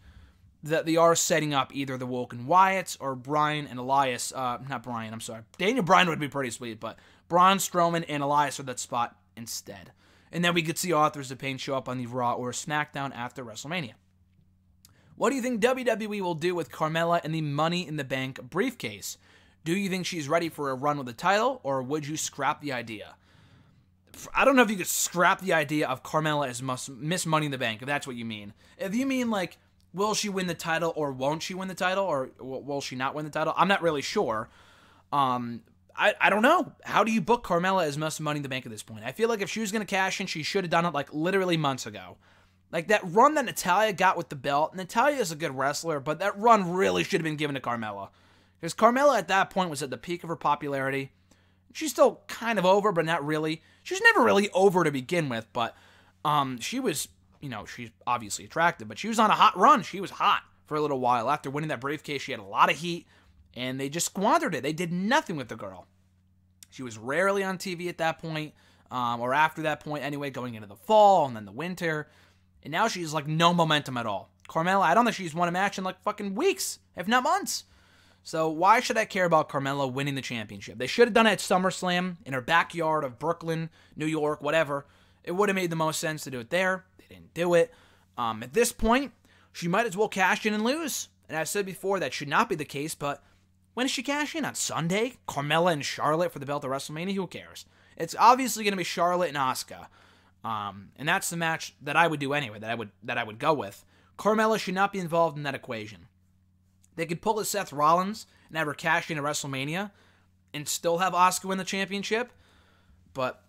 that they are setting up either the Woken Wyatts or Bryan and Elias. Not Bryan, I'm sorry. Daniel Bryan would be pretty sweet, but Braun, Strowman, and Elias are that spot instead. And then we could see Authors of Pain show up on the Raw or SmackDown after WrestleMania. What do you think WWE will do with Carmella and the Money in the Bank briefcase? Do you think she's ready for a run with the title, or would you scrap the idea? I don't know if you could scrap the idea of Carmella as Miss Money in the Bank, if that's what you mean. If you mean, will she win the title or won't she win the title, or will she not win the title? I'm not really sure. I don't know. How do you book Carmella as Miss Money in the Bank at this point? I feel like if she was going to cash in, she should have done it literally months ago. That run that Natalya got with the belt, Natalya is a good wrestler, but that run really should have been given to Carmella. Because Carmella at that point was at the peak of her popularity. She's still kind of over, but not really. She was never really over to begin with, but she was, she's obviously attractive, but she was on a hot run. She was hot for a little while. After winning that briefcase, she had a lot of heat, and they just squandered it. They did nothing with the girl. She was rarely on TV at that point, or after that point anyway, going into the fall and then the winter, and now she's no momentum at all. Carmella, I don't think she's won a match in fucking weeks, if not months. So why should I care about Carmella winning the championship? They should have done it at SummerSlam, in her backyard of Brooklyn, New York, whatever. It would have made the most sense to do it there. They didn't do it. At this point, she might as well cash in and lose. And I've said before that should not be the case, but when does she cash in? On Sunday? Carmella and Charlotte for the belt of WrestleMania? Who cares? It's obviously going to be Charlotte and Asuka. And that's the match that I would do anyway, that I would go with. Carmella should not be involved in that equation. They could pull a Seth Rollins and have her cash in at WrestleMania and still have Asuka win the championship. But,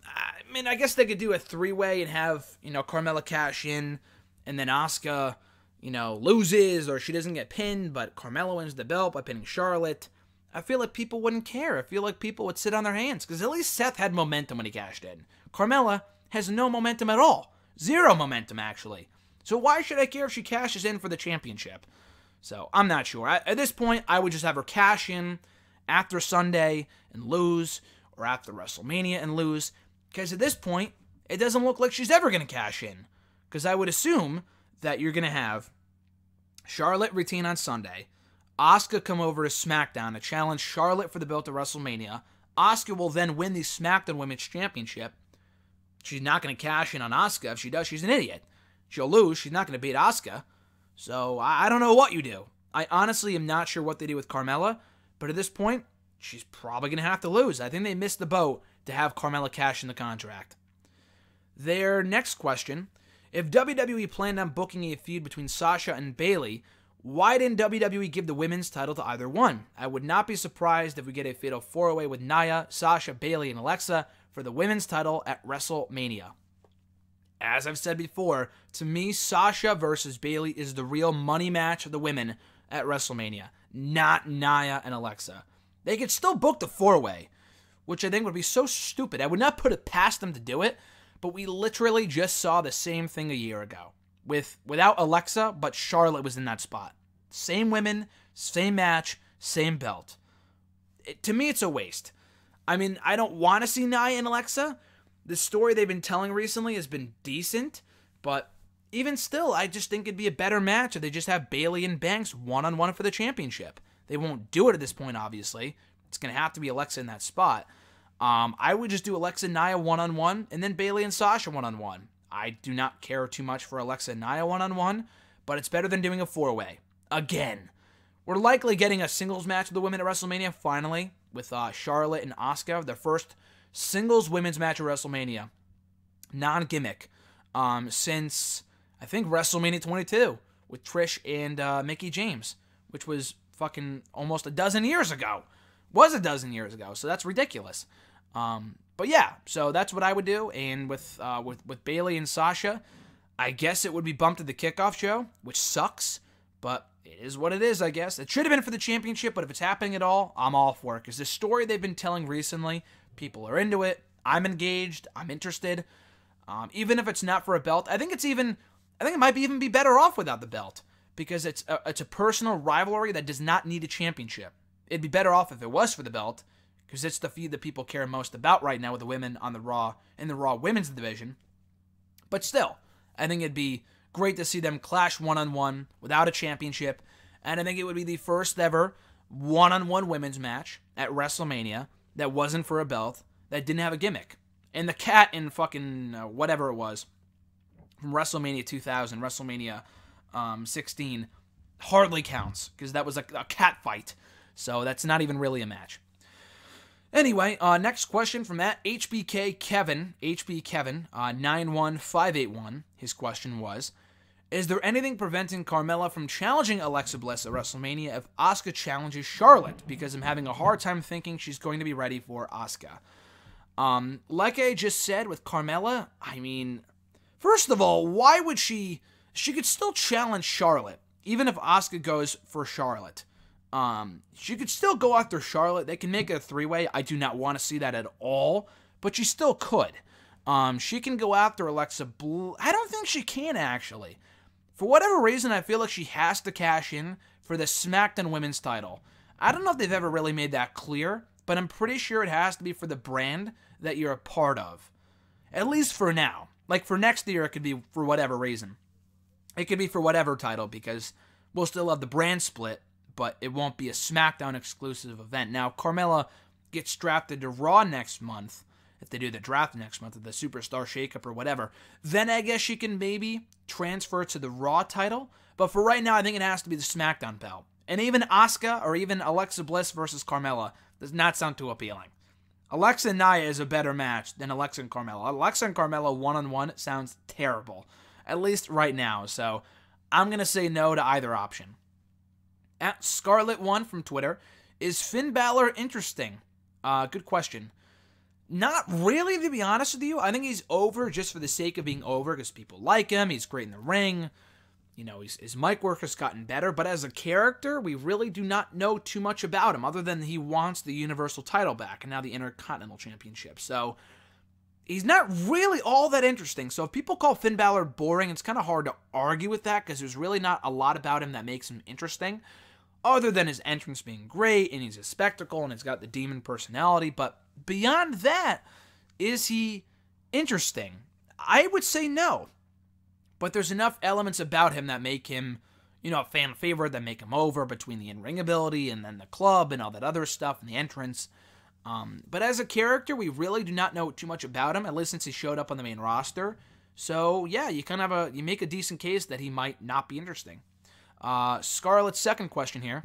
I guess they could do a three-way and have, Carmella cash in, and then Asuka, loses or she doesn't get pinned, but Carmella wins the belt by pinning Charlotte. I feel like people wouldn't care. I feel like people would sit on their hands, because at least Seth had momentum when he cashed in. Carmella has no momentum at all. Zero momentum, actually. So why should I care if she cashes in for the championship? So I'm not sure. At this point, I would just have her cash in after Sunday and lose, or after WrestleMania and lose, because at this point, it doesn't look like she's ever going to cash in. Because I would assume that you're going to have Charlotte retain on Sunday, Asuka come over to SmackDown to challenge Charlotte for the belt at WrestleMania. Asuka will then win the SmackDown Women's Championship. She's not going to cash in on Asuka. If she does, she's an idiot. She'll lose. She's not going to beat Asuka. So I don't know what you do. I honestly am not sure what they do with Carmella, but at this point, she's probably going to have to lose. I think they missed the boat to have Carmella cash in the contract. Their next question: if WWE planned on booking a feud between Sasha and Bayley, why didn't WWE give the women's title to either one? I would not be surprised if we get a fatal 4-way with Nia, Sasha, Bayley, and Alexa for the women's title at WrestleMania. As I've said before, to me, Sasha versus Bayley is the real money match of the women at WrestleMania, not Nia and Alexa. They could still book the 4-way, which I think would be so stupid. I would not put it past them to do it, but we literally just saw the same thing a year ago. Without Alexa, but Charlotte was in that spot. Same women, same match, same belt. To me, it's a waste. I mean, I don't want to see Nia and Alexa. The story they've been telling recently has been decent, but even still, I just think it'd be a better match if they just have Bayley and Banks one-on-one for the championship. They won't do it at this point, obviously. It's going to have to be Alexa in that spot. I would just do Alexa and Nia one-on-one, and then Bayley and Sasha one-on-one. I do not care too much for Alexa and Nia one-on-one, but it's better than doing a 4-way. Again. We're likely getting a singles match with the women at WrestleMania, finally, with Charlotte and Asuka, their first singles women's match at WrestleMania. Non-gimmick. Since, I think, WrestleMania 22, with Trish and Mickie James, which was fucking almost a dozen years ago. Was a dozen years ago, so that's ridiculous. But yeah, so that's what I would do. And with Bayley and Sasha, I guess it would be bumped to the kickoff show, which sucks, but it is what it is, I guess. It should have been for the championship, but if it's happening at all, I'm all for it. Because the story they've been telling recently, people are into it. I'm engaged. I'm interested. Even if it's not for a belt, I think it might even be better off without the belt, because it's a personal rivalry that does not need a championship. It'd be better off if it was for the belt, because it's the feud that people care most about right now with the women on the Raw women's division. But still, I think it'd be great to see them clash one-on-one without a championship, and I think it would be the first ever one-on-one women's match at WrestleMania that wasn't for a belt, that didn't have a gimmick. And the cat in fucking whatever it was, from WrestleMania 2000, WrestleMania 16, hardly counts, because that was a cat fight. So that's not even really a match. Anyway, next question from that HBK Kevin, 91581. His question was, is there anything preventing Carmella from challenging Alexa Bliss at WrestleMania if Asuka challenges Charlotte? Because I'm having a hard time thinking she's going to be ready for Asuka. Like I just said with Carmella, I mean, first of all, why would she could still challenge Charlotte, even if Asuka goes for Charlotte. She could still go after Charlotte. They can make it a 3-way. I do not want to see that at all, but she still could. She can go after Alexa Bliss. I don't think she can, actually. For whatever reason, I feel like she has to cash in for the SmackDown Women's title. I don't know if they've ever really made that clear, but I'm pretty sure it has to be for the brand that you're a part of. At least for now. Like, for next year, it could be for whatever reason. It could be for whatever title, because we'll still have the brand split, but it won't be a SmackDown exclusive event. Now, Carmella gets drafted to Raw next month, if they do the draft next month, or the Superstar Shakeup or whatever, then I guess she can maybe transfer to the Raw title. But for right now, I think it has to be the SmackDown belt. And even Asuka or even Alexa Bliss versus Carmella does not sound too appealing. Alexa and Nia is a better match than Alexa and Carmella. Alexa and Carmella one-on-one sounds terrible, at least right now. So I'm going to say no to either option. At Scarlet1 from Twitter, is Finn Balor interesting? Good question. Not really, to be honest with you. I think he's over just for the sake of being over, because people like him. He's great in the ring. his mic work has gotten better, but as a character, we really do not know too much about him, other than he wants the Universal title back and now the Intercontinental Championship. So he's not really all that interesting. So if people call Finn Balor boring, it's kind of hard to argue with that, because there's really not a lot about him that makes him interesting, other than his entrance being great, and he's a spectacle, and he's got the demon personality. But beyond that, is he interesting? I would say no. But there's enough elements about him that make him, a fan favorite, that make him over, between the in-ring ability and then the club and all that other stuff and the entrance. But as a character, we really do not know too much about him, at least since he showed up on the main roster. So yeah, you kind of you make a decent case that he might not be interesting. Scarlett's second question here: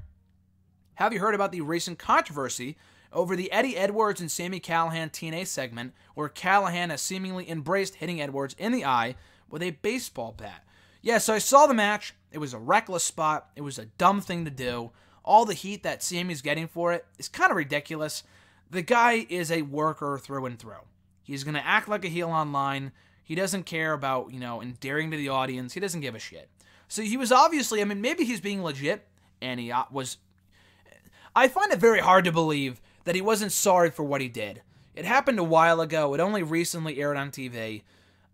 have you heard about the recent controversy over the Eddie Edwards and Sami Callihan TNA segment, where Callihan has seemingly embraced hitting Edwards in the eye with a baseball bat? Yeah, so I saw the match. It was a reckless spot. It was a dumb thing to do. All the heat that Sami's getting for it is kind of ridiculous. The guy is a worker through and through. He's going to act like a heel online. He doesn't care about, endearing to the audience. He doesn't give a shit. So he was obviously, maybe he's being legit, and he was... I find it very hard to believe that he wasn't sorry for what he did. It happened a while ago. It only recently aired on TV.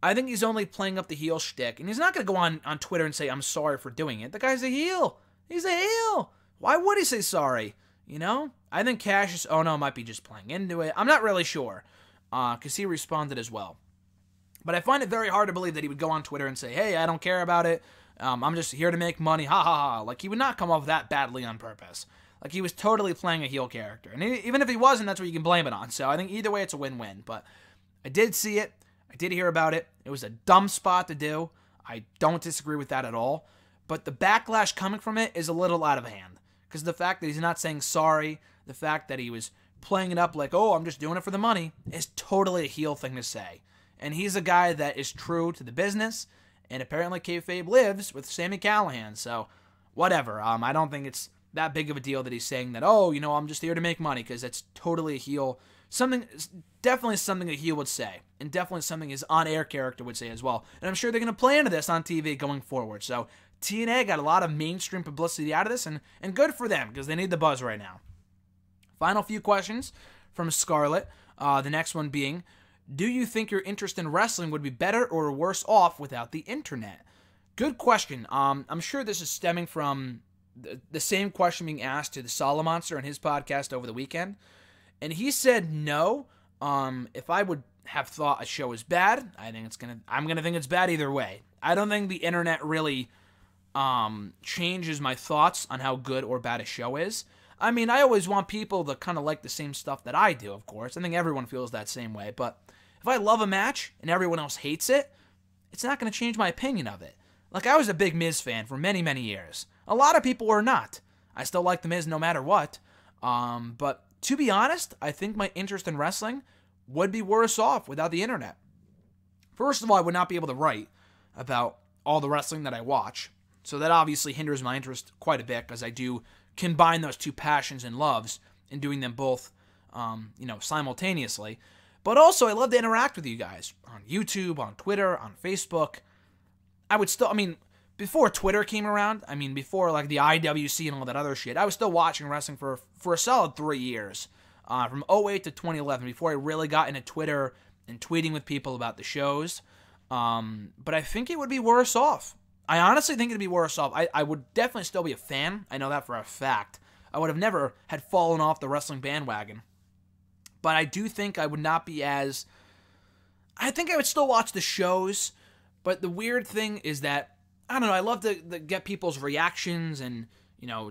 I think he's only playing up the heel shtick, and he's not going to go on Twitter and say, I'm sorry for doing it. The guy's a heel. He's a heel. Why would he say sorry? I think Kash Ono might be just playing into it. I'm not really sure, because he responded as well. But I find it very hard to believe that he would go on Twitter and say, hey, I don't care about it. I'm just here to make money. Ha ha ha. Like, he would not come off that badly on purpose. Like, he was totally playing a heel character. And even if he wasn't, that's what you can blame it on. So I think either way, it's a win-win. But I did see it. I did hear about it. It was a dumb spot to do. I don't disagree with that at all. But the backlash coming from it is a little out of hand. Because the fact that he's not saying sorry, the fact that he was playing it up like, oh, I'm just doing it for the money, is totally a heel thing to say. And he's a guy that is true to the business, and apparently kayfabe lives with Sami Callihan. So, whatever. I don't think it's that big of a deal that he's saying that, oh, I'm just here to make money, because that's totally a heel. Definitely something a heel would say, and definitely something his on-air character would say as well. And I'm sure they're going to play into this on TV going forward. So, TNA got a lot of mainstream publicity out of this, and good for them, because they need the buzz right now. Final few questions from Scarlett. The next one being, do you think your interest in wrestling would be better or worse off without the internet? Good question. I'm sure this is stemming from the same question being asked to the Solomonster in his podcast over the weekend. And he said no. If I would have thought a show is bad, I'm gonna think it's bad either way. I don't think the internet really changes my thoughts on how good or bad a show is. I always want people to kind of like the same stuff that I do, of course. I think everyone feels that same way. But if I love a match and everyone else hates it, it's not going to change my opinion of it. Like, I was a big Miz fan for many, many years. A lot of people were not. I still like the Miz no matter what. But to be honest, I think my interest in wrestling would be worse off without the internet. First of all, I would not be able to write about all the wrestling that I watch. So that obviously hinders my interest quite a bit, because I do combine those two passions and loves in doing them both, simultaneously. But also, I love to interact with you guys on YouTube, on Twitter, on Facebook. I would still, before Twitter came around, before like the IWC and all that other shit, I was still watching wrestling for a solid 3 years, from 2008 to 2011, before I really got into Twitter and tweeting with people about the shows. But I think it would be worse off. I honestly think it'd be worse off. I would definitely still be a fan. I know that for a fact. I would have never had fallen off the wrestling bandwagon. But I do think I would not be as... I think I would still watch the shows. But the weird thing is that, I don't know, I love to get people's reactions and,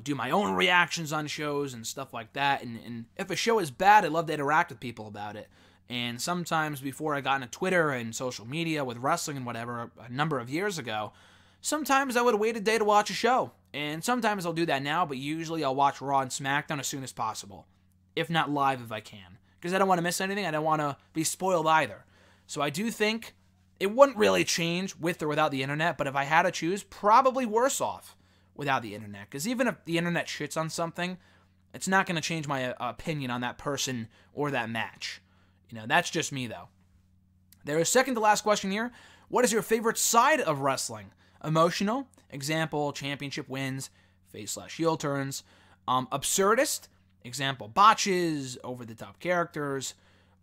do my own reactions on shows and stuff like that. And if a show is bad, I love to interact with people about it. And sometimes before I got into Twitter and social media with wrestling and whatever, a number of years ago, sometimes I would wait a day to watch a show, and sometimes I'll do that now, but usually I'll watch Raw and SmackDown as soon as possible, if not live if I can, because I don't want to miss anything. I don't want to be spoiled either. So I do think it wouldn't really change with or without the internet, but if I had to choose, probably worse off without the internet, because even if the internet shits on something, it's not going to change my opinion on that person or that match. That's just me, though. There is second to last question here. What is your favorite side of wrestling? Emotional, example, championship wins, face/heel turns. Absurdist, example, botches, over-the-top characters.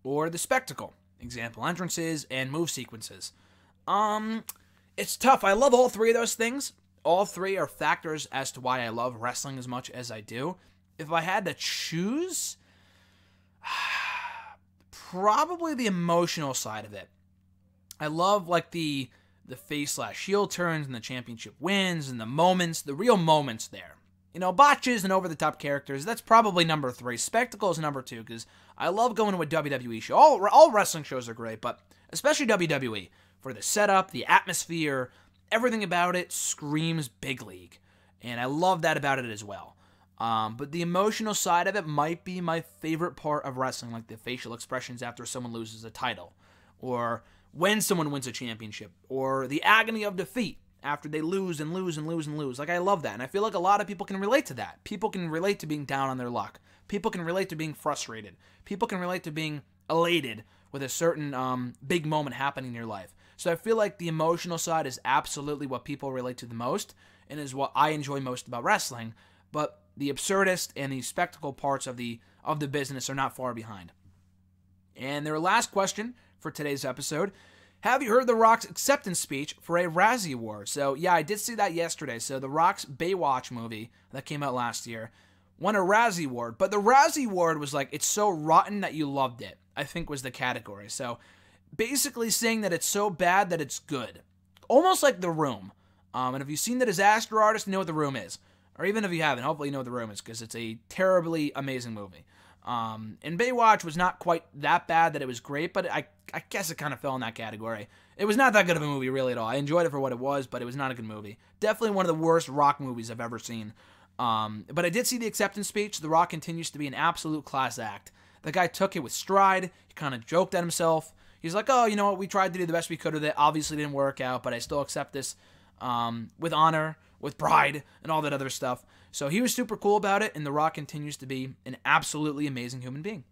Or the spectacle, example, entrances and move sequences. It's tough. I love all three of those things. All three are factors as to why I love wrestling as much as I do. If I had to choose, probably the emotional side of it. I love like the face/heel turns and the championship wins and the moments, the real moments there. You know, botches and over-the-top characters, that's probably number 3. Spectacle is number 2, because I love going to a WWE show. All wrestling shows are great, but especially WWE. For the setup, the atmosphere, everything about it screams big league. And I love that about it as well. But the emotional side of it might be my favorite part of wrestling, like the facial expressions after someone loses a title, or when someone wins a championship, or the agony of defeat after they lose and lose and lose and lose. Like, I love that, and I feel like a lot of people can relate to that. People can relate to being down on their luck. People can relate to being frustrated. People can relate to being elated with a certain big moment happening in your life. So I feel like the emotional side is absolutely what people relate to the most, and is what I enjoy most about wrestling. But the absurdist and the spectacle parts of the business are not far behind. And their last question for today's episode: have you heard The Rock's acceptance speech for a Razzie Award? So, yeah, I did see that yesterday. So, The Rock's Baywatch movie that came out last year won a Razzie Award. But the Razzie Award was like, it's so rotten that you loved it, I think was the category. So, basically saying that it's so bad that it's good. Almost like The Room. And if you've seen The Disaster Artist, you know what The Room is. Or even if you haven't, hopefully you know what The Room is, because it's a terribly amazing movie. And Baywatch was not quite that bad that it was great, but I guess it kind of fell in that category. It was not that good of a movie, really, at all. I enjoyed it for what it was, but it was not a good movie. Definitely one of the worst Rock movies I've ever seen. But I did see the acceptance speech. The Rock continues to be an absolute class act. The guy took it with stride. He kind of joked at himself. He's like, oh, you know what? We tried to do the best we could with it. Obviously, it didn't work out, but I still accept this with honor, with pride, and all that other stuff. So he was super cool about it, and The Rock continues to be an absolutely amazing human being.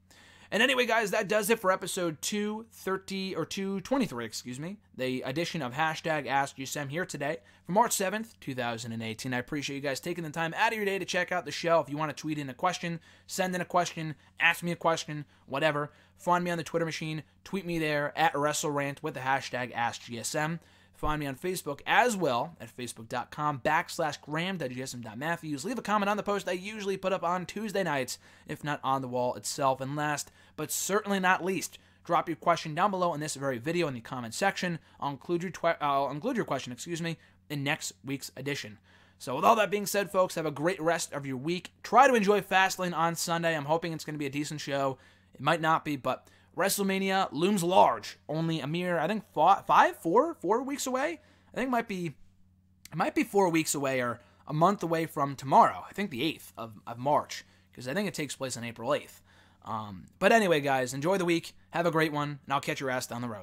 And anyway, guys, that does it for episode 223, the edition of #AskGSM here today for March 7th, 2018. I appreciate you guys taking the time out of your day to check out the show. If you want to tweet in a question, send in a question, ask me a question, whatever, find me on the Twitter machine, tweet me there at WrestleRant with the #AskGSM. Find me on Facebook as well at facebook.com/gram.gsm.matthews. Leave a comment on the post I usually put up on Tuesday nights, if not on the wall itself. And last, but certainly not least, drop your question down below in this very video in the comment section. I'll include your question, in next week's edition. So with all that being said, folks, have a great rest of your week. Try to enjoy Fastlane on Sunday. I'm hoping it's going to be a decent show. It might not be, but WrestleMania looms large. Only a mere, I think, 4 weeks away. I think it might be 4 weeks away, or a month away from tomorrow. I think the 8th of March, because I think it takes place on April 8th. But anyway, guys, enjoy the week. Have a great one, and I'll catch your ass down the road.